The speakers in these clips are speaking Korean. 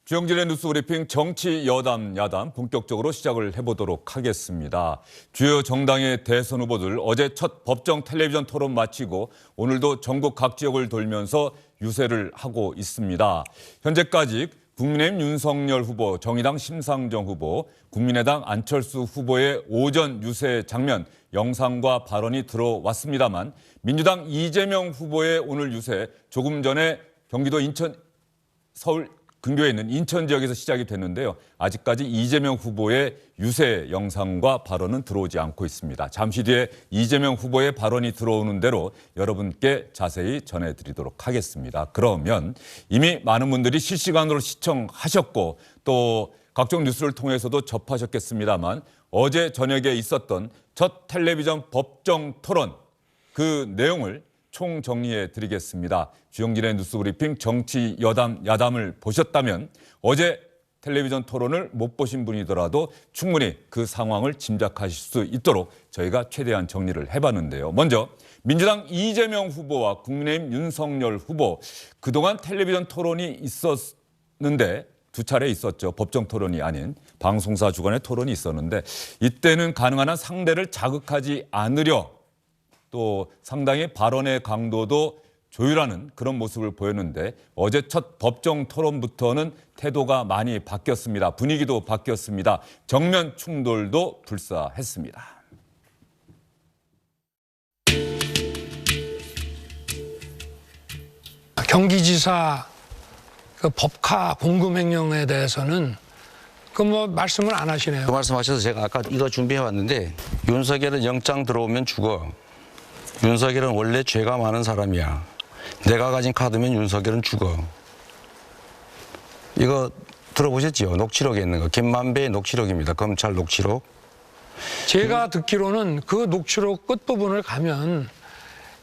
주영진의 뉴스브리핑 정치 여담 야담 본격적으로 시작을 해보도록 하겠습니다. 주요 정당의 대선 후보들 어제 첫 법정 텔레비전 토론 마치고 오늘도 전국 각 지역을 돌면서 유세를 하고 있습니다. 현재까지 국민의힘 윤석열 후보, 정의당 심상정 후보, 국민의당 안철수 후보의 오전 유세 장면, 영상과 발언이 들어왔습니다만 민주당 이재명 후보의 오늘 유세 조금 전에 경기도 인천, 서울 근교에 있는 인천 지역에서 시작이 됐는데요. 아직까지 이재명 후보의 유세 영상과 발언은 들어오지 않고 있습니다. 잠시 뒤에 이재명 후보의 발언이 들어오는 대로 여러분께 자세히 전해드리도록 하겠습니다. 그러면 이미 많은 분들이 실시간으로 시청하셨고 또 각종 뉴스를 통해서도 접하셨겠습니다만 어제 저녁에 있었던 첫 텔레비전 법정 토론 그 내용을 총정리해 드리겠습니다. 주영진의 뉴스브리핑 정치 여담 야담을 보셨다면 어제 텔레비전 토론을 못 보신 분이더라도 충분히 그 상황을 짐작하실 수 있도록 저희가 최대한 정리를 해봤는데요. 먼저 민주당 이재명 후보와 국민의힘 윤석열 후보 그동안 텔레비전 토론이 있었는데 두 차례 있었죠. 법정 토론이 아닌 방송사 주관의 토론이 있었는데 이때는 가능한 한 상대를 자극하지 않으려 또 상당히 발언의 강도도 조율하는 그런 모습을 보였는데 어제 첫 법정 토론부터는 태도가 많이 바뀌었습니다. 분위기도 바뀌었습니다. 정면 충돌도 불사했습니다. 경기지사 그 법카 공금횡령에 대해서는 그 뭐 말씀을 안 하시네요. 그 말씀하셔서 제가 아까 이거 준비해 왔는데 윤석열은 영장 들어오면 죽어. 윤석열은 원래 죄가 많은 사람이야. 내가 가진 카드면 윤석열은 죽어. 이거 들어보셨죠? 녹취록에 있는 거. 김만배의 녹취록입니다. 검찰 녹취록. 제가 듣기로는 그 녹취록 끝부분을 가면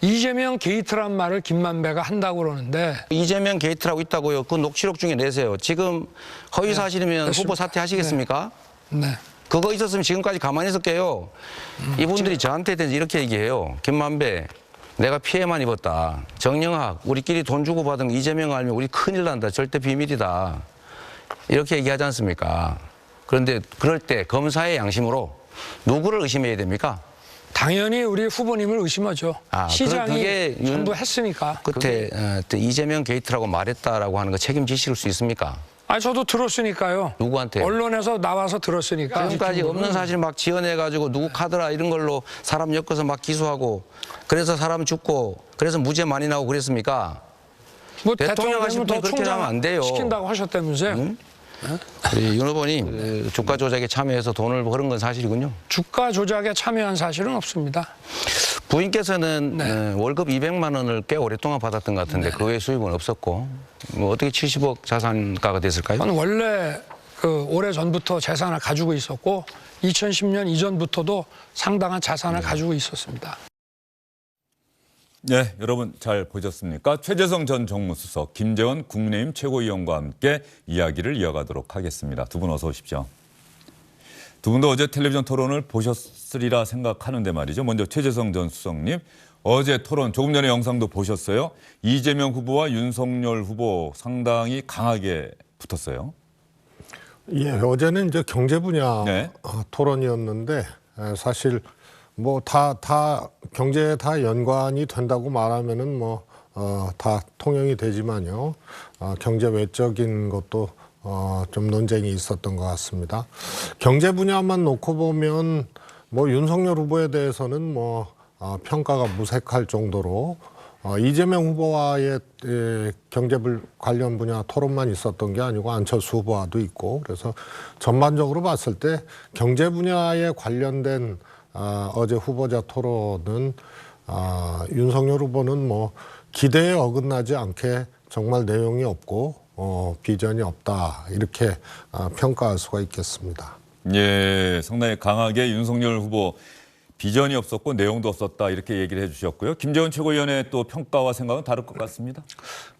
이재명 게이트란 말을 김만배가 한다고 그러는데 이재명 게이트라고 있다고요. 그 녹취록 중에 내세요. 지금 허위 사실이면 후보 사퇴하시겠습니까? 네. 그거 있었으면 지금까지 가만히 있을게요. 이분들이 저한테 대해서 이렇게 얘기해요. 김만배, 내가 피해만 입었다. 정영학, 우리끼리 돈 주고 받은 이재명 알면 우리 큰일 난다. 절대 비밀이다. 이렇게 얘기하지 않습니까? 그런데 그럴 때 검사의 양심으로 누구를 의심해야 됩니까? 당연히 우리 후보님을 의심하죠. 시장이 전부 했으니까. 끝에 이재명 게이트라고 말했다라고 하는 거 책임지실 수 있습니까? 저도 들었으니까요. 누구한테? 언론에서 나와서 들었으니까. 지금까지 없는 사실 막 지어내가지고 누구 카드라 이런 걸로 사람 엮어서 막 기소하고 그래서 사람 죽고 그래서 무죄 많이 나오고 그랬습니까? 뭐 대통령 하신 분이 그렇게 하면 안 돼요. 시킨다고 하셨다면서요? 응? 우리 윤 후보님 주가 조작에 참여해서 돈을 벌은 건 사실이군요. 주가 조작에 참여한 사실은 없습니다. 부인께서는 월급 200만 원을 꽤 오랫동안 받았던 것 같은데 그 외 수입은 없었고 뭐 어떻게 70억 자산가가 됐을까요? 저는 원래 그 오래전부터 재산을 가지고 있었고 2010년 이전부터도 상당한 자산을 가지고 있었습니다. 네, 여러분 잘 보셨습니까? 최재성 전 정무수석, 김재원 국민의힘 최고위원과 함께 이야기를 이어가도록 하겠습니다. 두 분 어서 오십시오. 두 분도 어제 텔레비전 토론을 보셨으리라 생각하는데 말이죠. 먼저 최재성 전 수석님, 어제 토론 조금 전에 영상도 보셨어요. 이재명 후보와 윤석열 후보 상당히 강하게 붙었어요. 예, 어제는 이제 경제 분야 토론이었는데 사실 뭐 다 경제에 다 연관이 된다고 말하면은 뭐 다 통용이 되지만요. 경제 외적인 것도 좀 논쟁이 있었던 것 같습니다. 경제 분야만 놓고 보면 뭐 윤석열 후보에 대해서는 뭐 평가가 무색할 정도로 이재명 후보와의 경제 관련 분야 토론만 있었던 게 아니고 안철수 후보와도 있고 그래서 전반적으로 봤을 때 경제 분야에 관련된 어제 후보자 토론은 윤석열 후보는 뭐 기대에 어긋나지 않게 정말 내용이 없고 비전이 없다 이렇게 평가할 수가 있겠습니다. 예, 상당히 강하게 윤석열 후보 비전이 없었고 내용도 없었다 이렇게 얘기를 해주셨고요. 김재원 최고위원의 또 평가와 생각은 다를 것 같습니다.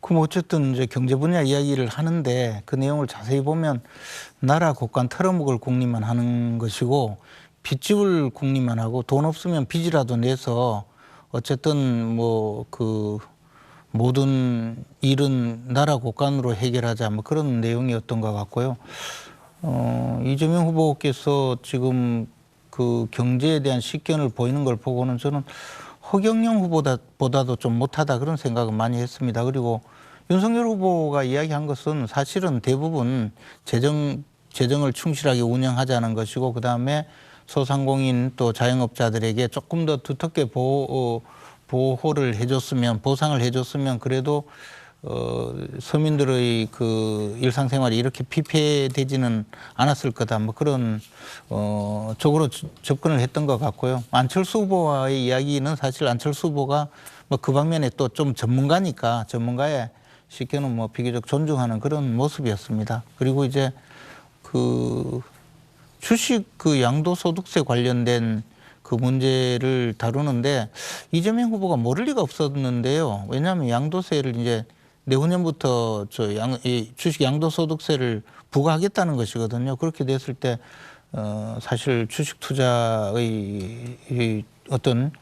그럼 어쨌든 이제 경제 분야 이야기를 하는데 그 내용을 자세히 보면 나라 곳간 털어먹을 궁리만 하는 것이고 빚집을 궁리만 하고 돈 없으면 빚이라도 내서 어쨌든 뭐 그 모든 일은 나라 곳간으로 해결하자 뭐 그런 내용이었던 것 같고요. 이재명 후보께서 지금 그 경제에 대한 식견을 보이는 걸 보고는 저는 허경영 후보보다도 좀 못하다 그런 생각을 많이 했습니다. 그리고 윤석열 후보가 이야기한 것은 사실은 대부분 재정을 충실하게 운영하자는 것이고 그다음에 소상공인 또 자영업자들에게 조금 더 두텁게 보호를 해줬으면 보상을 해줬으면 그래도 서민들의 그 일상생활이 이렇게 피폐되지는 않았을 거다. 뭐 그런 쪽으로 접근을 했던 것 같고요. 안철수 후보와의 이야기는 사실 안철수 후보가 뭐 그 방면에 또 좀 전문가니까 전문가의 식견은 뭐 비교적 존중하는 그런 모습이었습니다. 그리고 이제 그 주식 그 양도소득세 관련된 그 문제를 다루는데 이재명 후보가 모를 리가 없었는데요. 왜냐하면 양도세를 이제 내후년부터 이 주식 양도소득세를 부과하겠다는 것이거든요. 그렇게 됐을 때 사실 주식 투자의 이 어떤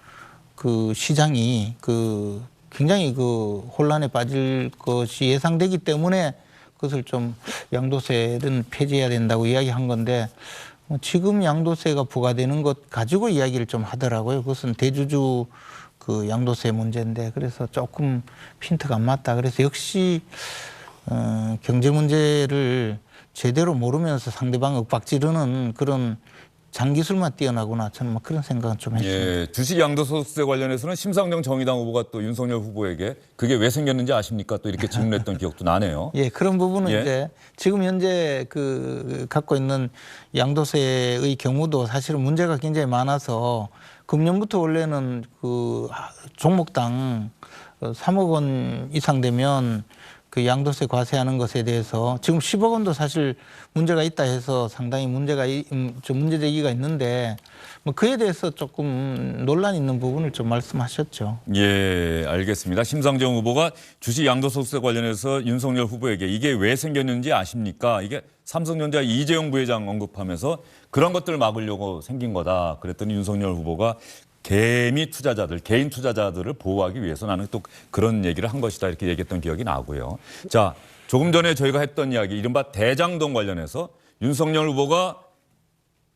그 시장이 그 굉장히 그 혼란에 빠질 것이 예상되기 때문에 그것을 좀 양도세는 폐지해야 된다고 이야기한 건데 지금 양도세가 부과되는 것 가지고 이야기를 좀 하더라고요. 그것은 대주주 그 양도세 문제인데 그래서 조금 핀트가 안 맞다. 그래서 역시 경제 문제를 제대로 모르면서 상대방 윽박지르는 그런 장기술만 뛰어나구나 저는 뭐 그런 생각은 좀 했습니다. 예, 주식 양도소득세 관련해서는 심상정 정의당 후보가 또 윤석열 후보에게 그게 왜 생겼는지 아십니까? 또 이렇게 질문했던 기억도 나네요. 예, 그런 부분은 예. 이제 지금 현재 그 갖고 있는 양도세의 경우도 사실은 문제가 굉장히 많아서 금년부터 원래는 그 종목당 3억 원 이상 되면 그 양도세 과세하는 것에 대해서 지금 10억 원도 사실 문제가 있다 해서 상당히 좀 문제제기가 있는데 뭐 그에 대해서 조금 논란 있는 부분을 좀 말씀하셨죠. 예, 알겠습니다. 심상정 후보가 주식 양도소득세 관련해서 윤석열 후보에게 이게 왜 생겼는지 아십니까? 이게 삼성전자 이재용 부회장 언급하면서 그런 것들을 막으려고 생긴 거다. 그랬더니 윤석열 후보가 개인 투자자들을 보호하기 위해서 나는 또 그런 얘기를 한 것이다. 이렇게 얘기했던 기억이 나고요. 자, 조금 전에 저희가 했던 이야기, 이른바 대장동 관련해서 윤석열 후보가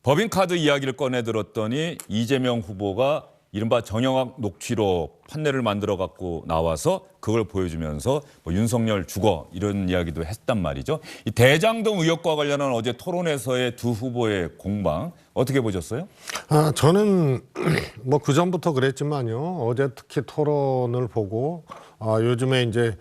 법인카드 이야기를 꺼내 들었더니 이재명 후보가 이른바 정영학 녹취록 판례를 만들어 갖고 나와서 그걸 보여주면서 뭐 윤석열 죽어 이런 이야기도 했단 말이죠. 이 대장동 의혹과 관련한 어제 토론에서의 두 후보의 공방 어떻게 보셨어요? 저는 뭐 그전부터 그랬지만요. 어제 특히 토론을 보고 요즘에 이제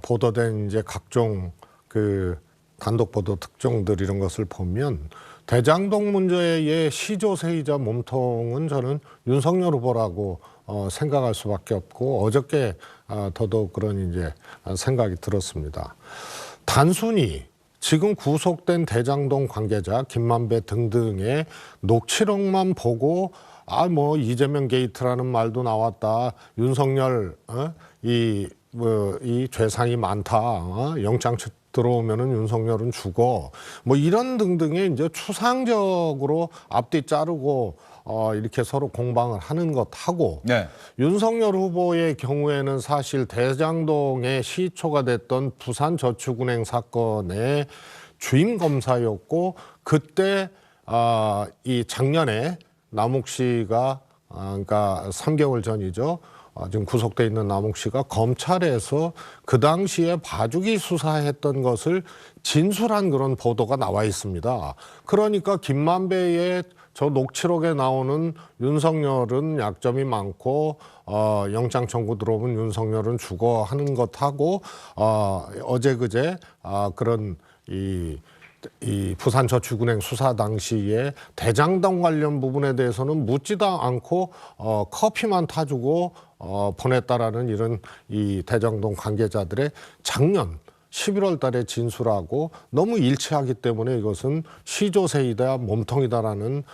보도된 이제 각종 그 단독 보도 특종들 이런 것을 보면 대장동 문제의 시조세이자 몸통은 저는 윤석열 후보라고 생각할 수밖에 없고 어저께 더더욱 그런 이제 생각이 들었습니다. 단순히 지금 구속된 대장동 관계자 김만배 등등의 녹취록만 보고 뭐 이재명 게이트라는 말도 나왔다. 윤석열 이 죄상이 많다. 영장 들어오면은 윤석열은 죽어. 뭐 이런 등등의 이제 추상적으로 앞뒤 자르고 이렇게 서로 공방을 하는 것하고 네. 윤석열 후보의 경우에는 사실 대장동의 시초가 됐던 부산저축은행 사건의 주임 검사였고 그때 이 작년에 남욱 씨가 그러니까 3개월 전이죠. 지금 구속돼 있는 남욱 씨가 검찰에서 그 당시에 봐주기 수사했던 것을 진술한 그런 보도가 나와 있습니다. 그러니까 김만배의 저 녹취록에 나오는 윤석열은 약점이 많고 영장 청구 들어오면 윤석열은 죽어 하는 것하고 어제 그제 그런 이 부산저축은행 수사 당시에 대장동 관련 부분에 대해서는 묻지도 않고 커피만 타주고 보냈다라는 이런 이 대장동 관계자들의 작년 11월 달에 진술하고 너무 일치하기 때문에 이것은 시조세이다 몸통이다라는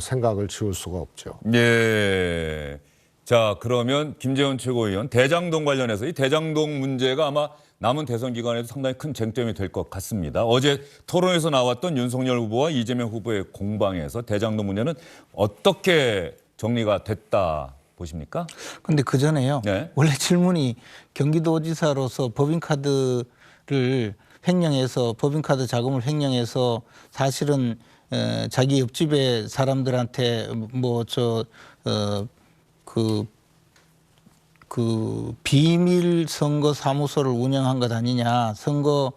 생각을 지울 수가 없죠. 예. 자, 그러면 김재원 최고위원 대장동 관련해서 이 대장동 문제가 아마 남은 대선 기간에도 상당히 큰 쟁점이 될 것 같습니다. 어제 토론에서 나왔던 윤석열 후보와 이재명 후보의 공방에서 대장동 문제는 어떻게 정리가 됐다 보십니까? 근데 그 전에요. 네. 원래 질문이 경기도지사로서 법인카드를 횡령해서 법인카드 자금을 횡령해서 사실은 자기 옆집에 사람들한테 그 비밀 선거 사무소를 운영한 것 아니냐, 선거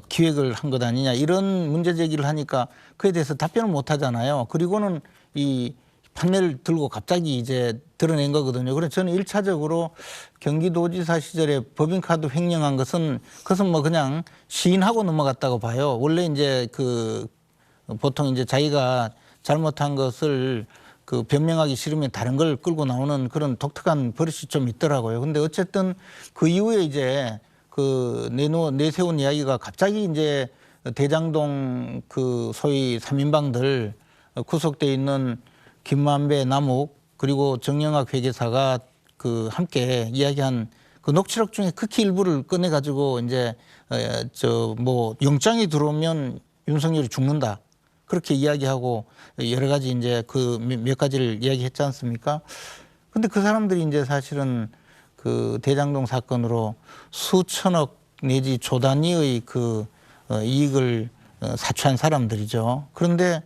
기획을 한 것 아니냐 이런 문제 제기를 하니까 그에 대해서 답변을 못 하잖아요. 그리고는 이 판넬을 들고 갑자기 이제 드러낸 거거든요. 그래서 저는 1차적으로 경기도지사 시절에 법인카드 횡령한 것은 그것은 뭐 그냥 시인하고 넘어갔다고 봐요. 원래 이제 그 보통 이제 자기가 잘못한 것을 그 변명하기 싫으면 다른 걸 끌고 나오는 그런 독특한 버릇이 좀 있더라고요. 근데 어쨌든 그 이후에 이제 그 내세운 이야기가 갑자기 이제 대장동 그 소위 3인방들 구속돼 있는 김만배, 남욱 그리고 정영학 회계사가 그 함께 이야기한 그 녹취록 중에 극히 일부를 꺼내 가지고 이제 영장이 들어오면 윤석열이 죽는다. 그렇게 이야기하고 여러 가지 이제 그 몇 가지를 이야기했지 않습니까? 근데 그 사람들이 이제 사실은 그 대장동 사건으로 수천억 내지 조 단위의 그 이익을 사취한 사람들이죠. 그런데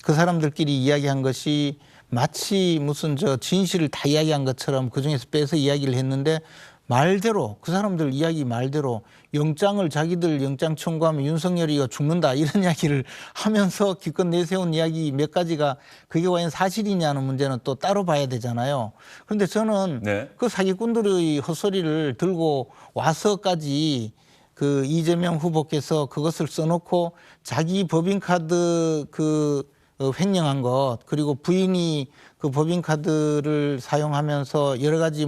그 사람들끼리 이야기한 것이 마치 무슨 진실을 다 이야기한 것처럼 그중에서 빼서 이야기를 했는데 말대로 그 사람들 이야기 말대로 영장을 자기들 영장 청구하면 윤석열이가 죽는다 이런 이야기를 하면서 기껏 내세운 이야기 몇 가지가 그게 과연 사실이냐는 문제는 또 따로 봐야 되잖아요. 그런데 저는 그 사기꾼들의 헛소리를 들고 와서까지 그 이재명 후보께서 그것을 써놓고 자기 법인카드 횡령한 것 그리고 부인이 그 법인카드를 사용하면서 여러 가지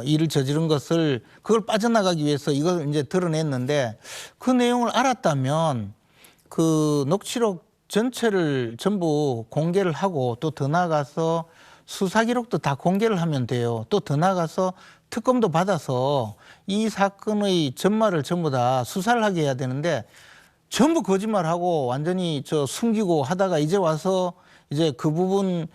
일을 저지른 것을 그걸 빠져나가기 위해서 이걸 이제 드러냈는데 그 내용을 알았다면 그 녹취록 전체를 전부 공개를 하고 또 더 나아가서 수사 기록도 다 공개를 하면 돼요. 또 더 나아가서 특검도 받아서 이 사건의 전말을 전부 다 수사를 하게 해야 되는데 전부 거짓말하고 완전히 숨기고 하다가 이제 와서 이제 그 부분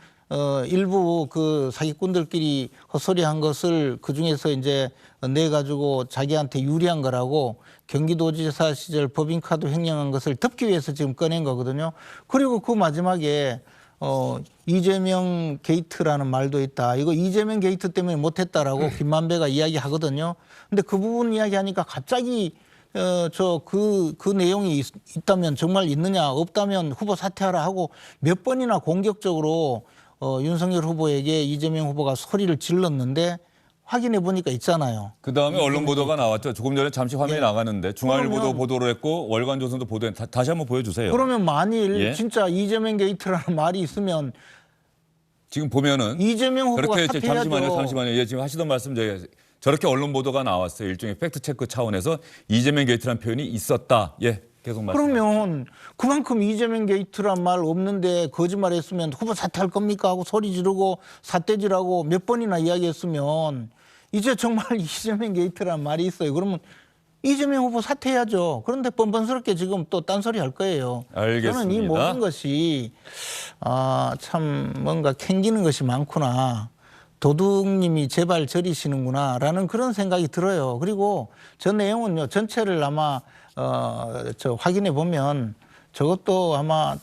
일부 그 사기꾼들끼리 헛소리한 것을 그 중에서 이제 내 가지고 자기한테 유리한 거라고 경기도지사 시절 법인카드 횡령한 것을 덮기 위해서 지금 꺼낸 거거든요. 그리고 그 마지막에 이재명 게이트라는 말도 있다. 이거 이재명 게이트 때문에 못했다라고 김만배가 이야기하거든요. 근데 그 부분 이야기하니까 갑자기 그 내용이 있다면 정말 있느냐 없다면 후보 사퇴하라 하고 몇 번이나 공격적으로 윤석열 후보에게 이재명 후보가 소리를 질렀는데 확인해 보니까 있잖아요. 그다음에 언론 보도가 나왔죠. 조금 전에 잠시 화면이 나가는데 중앙일보도 보도를 했고 월간조선도 보도했는데 다시 한번 보여주세요. 그러면 만일 진짜 이재명 게이트라는 말이 있으면 지금 보면은 이재명 후보가 그렇게 사퇴해야죠. 잠시만요. 예, 지금 하시던 말씀 저렇게 언론 보도가 나왔어요. 일종의 팩트 체크 차원에서 이재명 게이트라는 표현이 있었다. 예, 계속 말씀. 그러면 그만큼 이재명 게이트란 말 없는데 거짓말했으면 후보 사퇴할 겁니까 하고 소리 지르고 삿대질하고 몇 번이나 이야기했으면 이제 정말 이재명 게이트란 말이 있어요. 그러면 이재명 후보 사퇴해야죠. 그런데 뻔뻔스럽게 지금 또 딴소리 할 거예요. 알겠습니다. 저는 이 모든 것이 참 뭔가 캥기는 것이 많구나. 도둑님이 제발 저리시는구나 라는 그런 생각이 들어요. 그리고 저 내용은요 전체를 아마 확인해 보면 저것도 아마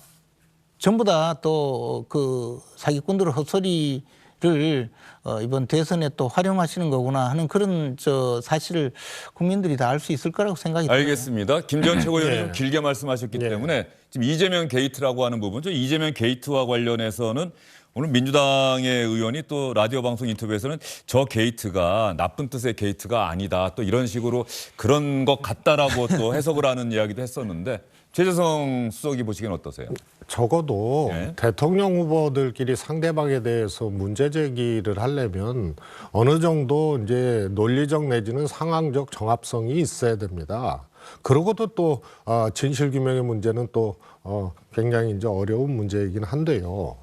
전부 다 또 그 사기꾼들의 헛소리를 이번 대선에 또 활용하시는 거구나 하는 그런 사실을 국민들이 다 알 수 있을 거라고 생각이 들어요. 알겠습니다. 김전 최고위원님 좀 길게 말씀하셨기 때문에 지금 이재명 게이트라고 하는 부분, 이재명 게이트와 관련해서는 오늘 민주당의 의원이 또 라디오 방송 인터뷰에서는 저 게이트가 나쁜 뜻의 게이트가 아니다. 또 이런 식으로 그런 것 같다라고 또 해석을 하는 이야기도 했었는데 최재성 수석이 보시기엔 어떠세요? 적어도 대통령 후보들끼리 상대방에 대해서 문제 제기를 하려면 어느 정도 이제 논리적 내지는 상황적 정합성이 있어야 됩니다. 그러고도 또 진실규명의 문제는 또 굉장히 이제 어려운 문제이긴 한데요.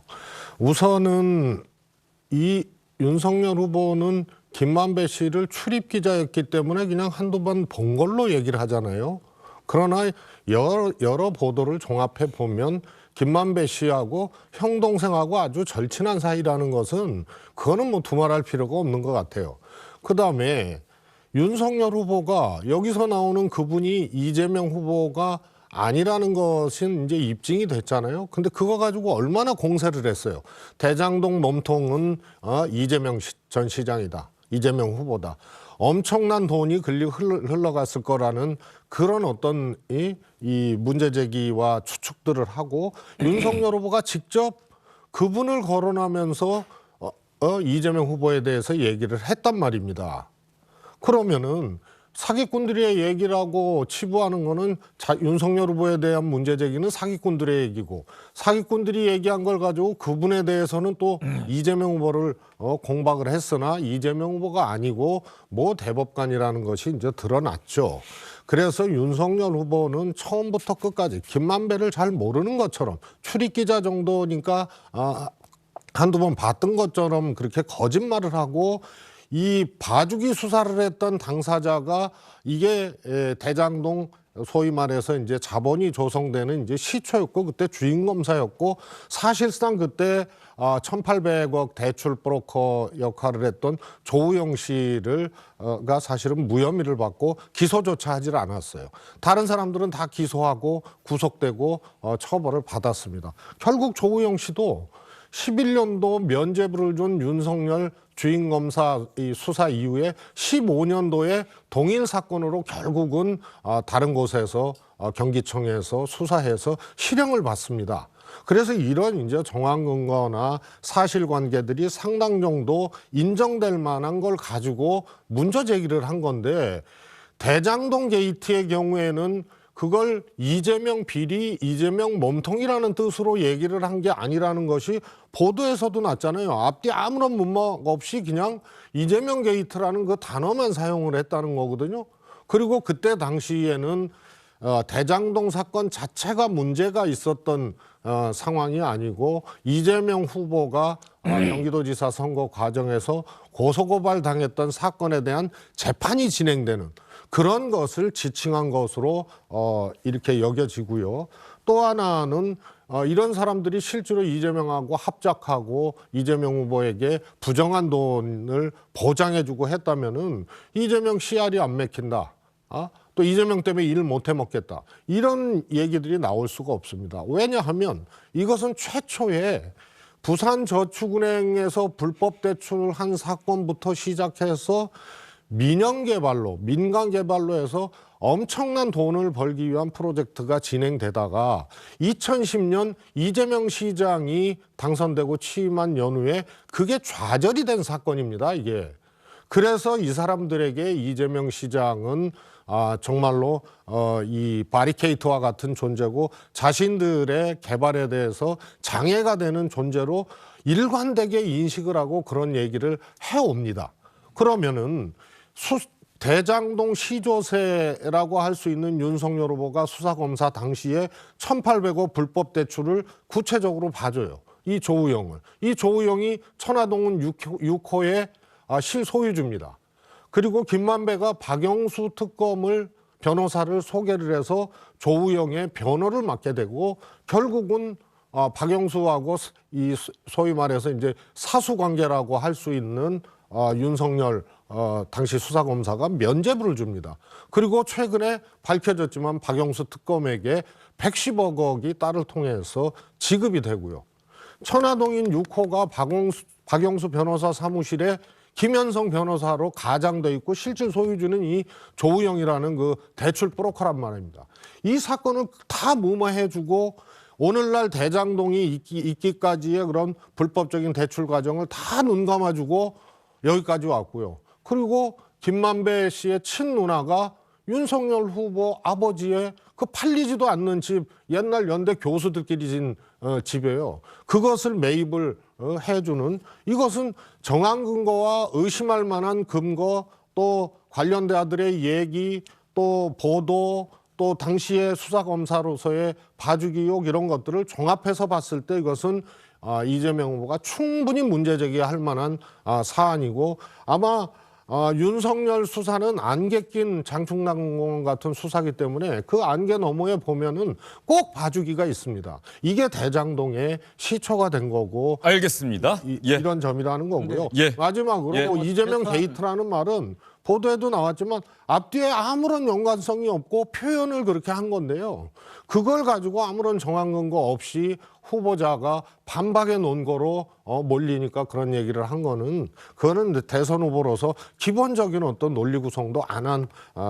우선은 이 윤석열 후보는 김만배 씨를 출입 기자였기 때문에 그냥 한두 번 본 걸로 얘기를 하잖아요. 그러나 여러 보도를 종합해 보면 김만배 씨하고 형 동생하고 아주 절친한 사이라는 것은 그거는 뭐 두말할 필요가 없는 것 같아요. 그다음에 윤석열 후보가 여기서 나오는 그분이 이재명 후보가 아니라는 것은 이제 입증이 됐잖아요. 근데 그거 가지고 얼마나 공세를 했어요. 대장동 몸통은 이재명 전 시장이다. 이재명 후보다. 엄청난 돈이 흘러갔을 거라는 그런 어떤 이 문제 제기와 추측들을 하고 윤석열 후보가 직접 그분을 거론하면서 이재명 후보에 대해서 얘기를 했단 말입니다. 그러면은 사기꾼들의 얘기라고 치부하는 거는 윤석열 후보에 대한 문제 제기는 사기꾼들의 얘기고 사기꾼들이 얘기한 걸 가지고 그분에 대해서는 또 이재명 후보를 공박을 했으나 이재명 후보가 아니고 뭐 대법관이라는 것이 이제 드러났죠. 그래서 윤석열 후보는 처음부터 끝까지 김만배를 잘 모르는 것처럼 출입기자 정도니까 한두 번 봤던 것처럼 그렇게 거짓말을 하고 이 봐주기 수사를 했던 당사자가 이게 대장동 소위 말해서 이제 자본이 조성되는 이제 시초였고 그때 주인 검사였고 사실상 그때 1,800억 대출 브로커 역할을 했던 조우영 씨가 사실은 무혐의를 받고 기소조차 하질 않았어요. 다른 사람들은 다 기소하고 구속되고 처벌을 받았습니다. 결국 조우영 씨도 11년도 면죄부를 준 윤석열 주인검사 수사 이후에 15년도에 동일 사건으로 결국은 다른 곳에서 경기청에서 수사해서 실형을 받습니다. 그래서 이런 이제 정황 근거나 사실관계들이 상당 정도 인정될 만한 걸 가지고 문제 제기를 한 건데 대장동 게이트의 경우에는 그걸 이재명 비리, 이재명 몸통이라는 뜻으로 얘기를 한 게 아니라는 것이 보도에서도 났잖아요. 앞뒤 아무런 문맥 없이 그냥 이재명 게이트라는 그 단어만 사용을 했다는 거거든요. 그리고 그때 당시에는 대장동 사건 자체가 문제가 있었던 상황이 아니고 이재명 후보가 경기도지사 선거 과정에서 고소고발 당했던 사건에 대한 재판이 진행되는 그런 것을 지칭한 것으로 이렇게 여겨지고요. 또 하나는 이런 사람들이 실제로 이재명하고 합작하고 이재명 후보에게 부정한 돈을 보장해주고 했다면은 이재명 CR이 안 맥힌다. 또 이재명 때문에 일 못 해먹겠다. 이런 얘기들이 나올 수가 없습니다. 왜냐하면 이것은 최초에 부산저축은행에서 불법 대출한 사건부터 시작해서 민간 개발로 해서 엄청난 돈을 벌기 위한 프로젝트가 진행되다가 2010년 이재명 시장이 당선되고 취임한 연후에 그게 좌절이 된 사건입니다, 이게. 그래서 이 사람들에게 이재명 시장은 정말로 이 바리케이트와 같은 존재고 자신들의 개발에 대해서 장애가 되는 존재로 일관되게 인식을 하고 그런 얘기를 해옵니다. 그러면은 대장동 시조세라고 할 수 있는 윤석열 후보가 수사검사 당시에 1,800억 불법 대출을 구체적으로 봐줘요. 이 조우영을. 이 조우영이 천화동은 6호의 실소유주입니다. 그리고 김만배가 박영수 특검을 변호사를 소개를 해서 조우영의 변호를 맡게 되고 결국은 박영수하고 이 소위 말해서 이제 사수관계라고 할 수 있는 윤석열 당시 수사검사가 면죄부를 줍니다. 그리고 최근에 밝혀졌지만 박영수 특검에게 110억이 딸을 통해서 지급이 되고요. 천화동인 6호가 박영수 변호사 사무실에 김현성 변호사로 가장돼 있고 실질 소유주는 이 조우영이라는 그 대출 브로커란 말입니다. 이 사건을 다 무마해주고 오늘날 대장동이 있기까지의 그런 불법적인 대출 과정을 다 눈 감아주고 여기까지 왔고요. 그리고 김만배 씨의 친누나가 윤석열 후보 아버지의 그 팔리지도 않는 집, 옛날 연대 교수들끼리 진 집이에요. 그것을 매입을 해주는, 이것은 정황 근거와 의심할 만한 근거, 또 관련자들의 얘기, 또 보도, 또 당시의 수사검사로서의 봐주기 의혹 이런 것들을 종합해서 봤을 때 이것은 이재명 후보가 충분히 문제 제기할 만한 사안이고 아마 윤석열 수사는 안개 낀 장충남공 같은 수사기 때문에 그 안개 너머에 보면은 꼭 봐주기가 있습니다. 이게 대장동의 시초가 된 거고 알겠습니다. 이런 점이라는 거고요. 예. 마지막으로 예. 이재명 게이트라는 말은 보도에도 나왔지만 앞뒤에 아무런 연관성이 없고 표현을 그렇게 한 건데요. 그걸 가지고 아무런 정황 근거 없이 후보자가 반박의 논거로 몰리니까 그런 얘기를 한 거는 그거는 대선 후보로서 기본적인 어떤 논리 구성도 안 한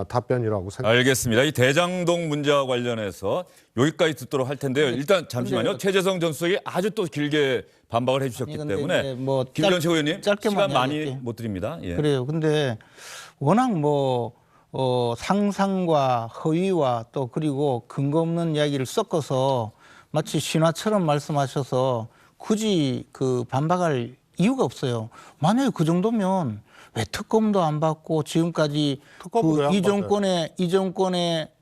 답변이라고 생각합니다. 알겠습니다. 이 대장동 문제와 관련해서 여기까지 듣도록 할 텐데요. 일단 잠시만요. 최재성 전 수석이 아주 또 길게 반박을 해주셨기 아니, 근데 때문에 이제 뭐 김전 최고위원님 짧게만 시간 많이 이야기할게요. 못 드립니다. 예. 그래요. 근데 워낙 뭐 상상과 허위와 또 그리고 근거 없는 이야기를 섞어서 마치 신화처럼 말씀하셔서 굳이 그 반박할 이유가 없어요. 만약에 그 정도면 왜 특검도 안 받고 지금까지 특검을 왜안 이 정권에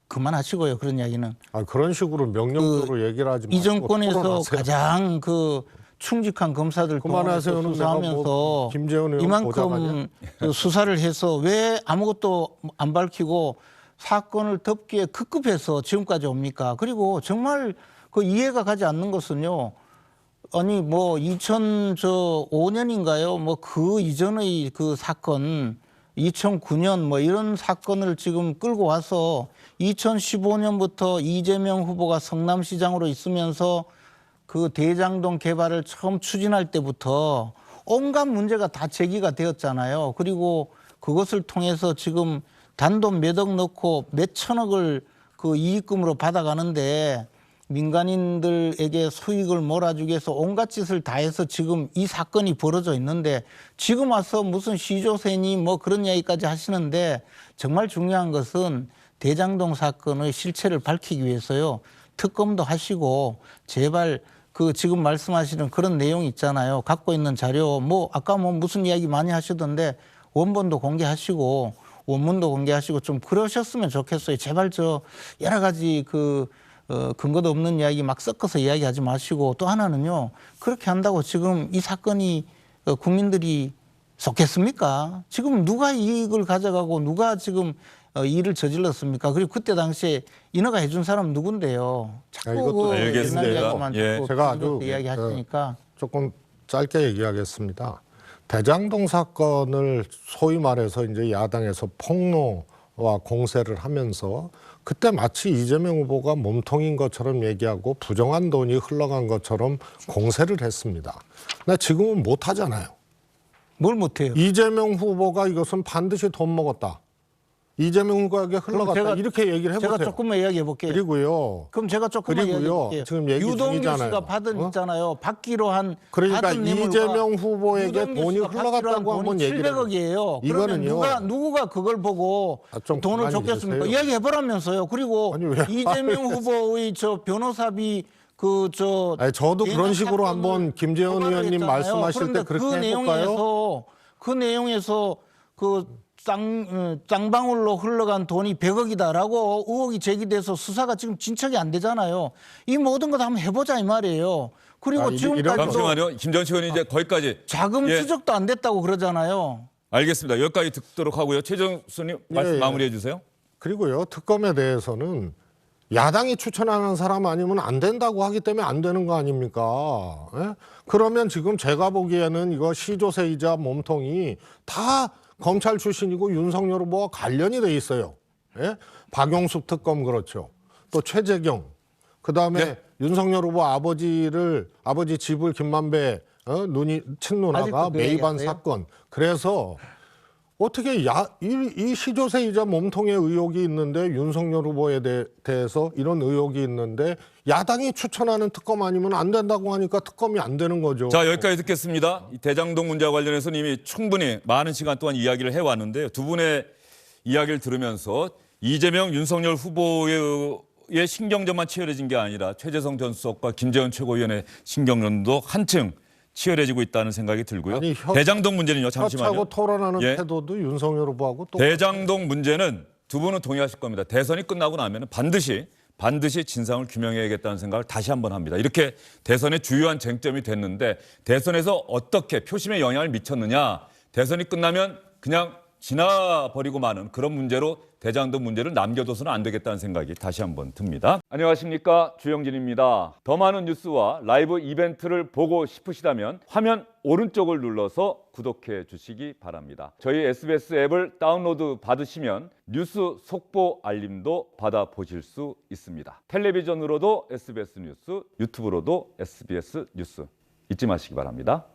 그만하시고요. 그런 이야기는. 그런 식으로 명령적으로 얘기를 하지 마시고 이 정권에서 토론하세요. 가장 그 충직한 검사들 그만하세요는 동원해서 수사하면서 내가 뭐 김재원 의원 이만큼 보좌관이야? 그 수사를 해서 왜 아무것도 안 밝히고 사건을 덮기에 급급해서 지금까지 옵니까? 그리고 정말 그 이해가 가지 않는 것은요. 아니 뭐 2005년인가요? 뭐 그 이전의 그 사건 2009년 뭐 이런 사건을 지금 끌고 와서 2015년부터 이재명 후보가 성남시장으로 있으면서 그 대장동 개발을 처음 추진할 때부터 온갖 문제가 다 제기가 되었잖아요. 그리고 그것을 통해서 지금 단돈 몇 억 넣고 몇 천억을 그 이익금으로 받아가는데 민간인들에게 수익을 몰아주기 위해서 온갖 짓을 다 해서 지금 이 사건이 벌어져 있는데 지금 와서 무슨 시조세니 뭐 그런 이야기까지 하시는데 정말 중요한 것은 대장동 사건의 실체를 밝히기 위해서요. 특검도 하시고 제발 그 지금 말씀하시는 그런 내용 있잖아요. 갖고 있는 자료 뭐 아까 뭐 무슨 이야기 많이 하시던데 원본도 공개하시고 원문도 공개하시고 좀 그러셨으면 좋겠어요. 제발 저 여러 가지 그 근거도 없는 이야기 막 섞어서 이야기하지 마시고 또 하나는요. 그렇게 한다고 지금 이 사건이 국민들이 속겠습니까? 지금 누가 이익을 가져가고 누가 지금 일을 저질렀습니까? 그리고 그때 당시에 인허가 해준 사람 누군데요? 자꾸 이것도 그 알겠습니다. 옛날 이야기만 예. 자꾸 제가 아주 이야기하시니까 조금 짧게 얘기하겠습니다. 대장동 사건을 소위 말해서 이제 야당에서 폭로와 공세를 하면서 그때 마치 이재명 후보가 몸통인 것처럼 얘기하고 부정한 돈이 흘러간 것처럼 공세를 했습니다. 근데 지금은 못 하잖아요. 뭘 못해요? 이재명 후보가 이것은 반드시 돈 먹었다. 이재명 후보에게 흘러갔다. 제가- 이렇게 얘기를 해보세요. 제가 조금만 이야기해 볼게요. 그리고요. 그럼 제가 조금만 이야기해 그리고요. 볼게요. 지금 얘기 유동규 중이잖아요. 씨가 받은 어? 있잖아요. 받기로 한 그러니까 받은 뇌물과 이재명 후보에게 유동규 돈이 씨가 받기로 한 흘러갔다고 돈이 한번 얘기를 700억이에요. 그러면 이거는요. 누가 그걸 보고 좀 돈을 가만히 줬겠습니까? 계세요. 이야기해 보라면서요. 그리고 아니, 왜 이재명 후보의 저 변호사비 아니, 저도 그런 식으로 한번 김재원 의원님 말씀하실 때 그렇게 해볼까요? 그 내용에서 그 쌍방울로 흘러간 돈이 100억이다라고 의혹이 제기돼서 수사가 지금 진척이 안 되잖아요. 이 모든 것 한번 해보자 이 말이에요. 그리고 이런- 지금까지도 잠시만요. 김전치 의원이 이제 거기까지. 자금 예. 추적도 안 됐다고 그러잖아요. 알겠습니다. 여기까지 듣도록 하고요. 최정 수님 말씀 예. 마무리해 주세요. 그리고요. 특검에 대해서는 야당이 추천하는 사람 아니면 안 된다고 하기 때문에 안 되는 거 아닙니까? 예? 그러면 지금 제가 보기에는 이거 시조세이자 몸통이 다 검찰 출신이고 윤석열 후보와 관련이 돼 있어요. 예? 박용숙 특검 그렇죠. 또 최재경. 그다음에 네. 윤석열 후보 아버지 집을 김만배 친누나가 아직도 그 매입한 얘기하세요? 사건. 그래서 어떻게 이 시조세이자 몸통의 의혹이 있는데 윤석열 후보에 대해서 이런 의혹이 있는데 야당이 추천하는 특검 아니면 안 된다고 하니까 특검이 안 되는 거죠. 자, 여기까지 듣겠습니다. 이 대장동 문제와 관련해서는 이미 충분히 많은 시간 동안 이야기를 해왔는데요. 두 분의 이야기를 들으면서 이재명, 윤석열 후보의 신경전만 치열해진 게 아니라 최재성 전 수석과 김재원 최고위원의 신경전도 한층 치열해지고 있다는 생각이 들고요. 아니, 대장동 문제는요. 잠시만요. 차고 토론하는 예. 태도도 윤석열 후보하고 또 대장동 문제는 두 분은 동의하실 겁니다. 대선이 끝나고 나면 반드시 진상을 규명해야겠다는 생각을 다시 한번 합니다. 이렇게 대선의 주요한 쟁점이 됐는데 대선에서 어떻게 표심에 영향을 미쳤느냐. 대선이 끝나면 그냥 지나버리고 마는 그런 문제로 대장동 문제를 남겨둬서는 안 되겠다는 생각이 다시 한번 듭니다. 안녕하십니까, 주영진입니다. 더 많은 뉴스와 라이브 이벤트를 보고 싶으시다면 화면 오른쪽을 눌러서 구독해 주시기 바랍니다. 저희 SBS 앱을 다운로드 받으시면 뉴스 속보 알림도 받아보실 수 있습니다. 텔레비전으로도 SBS 뉴스, 유튜브로도 SBS 뉴스 잊지 마시기 바랍니다.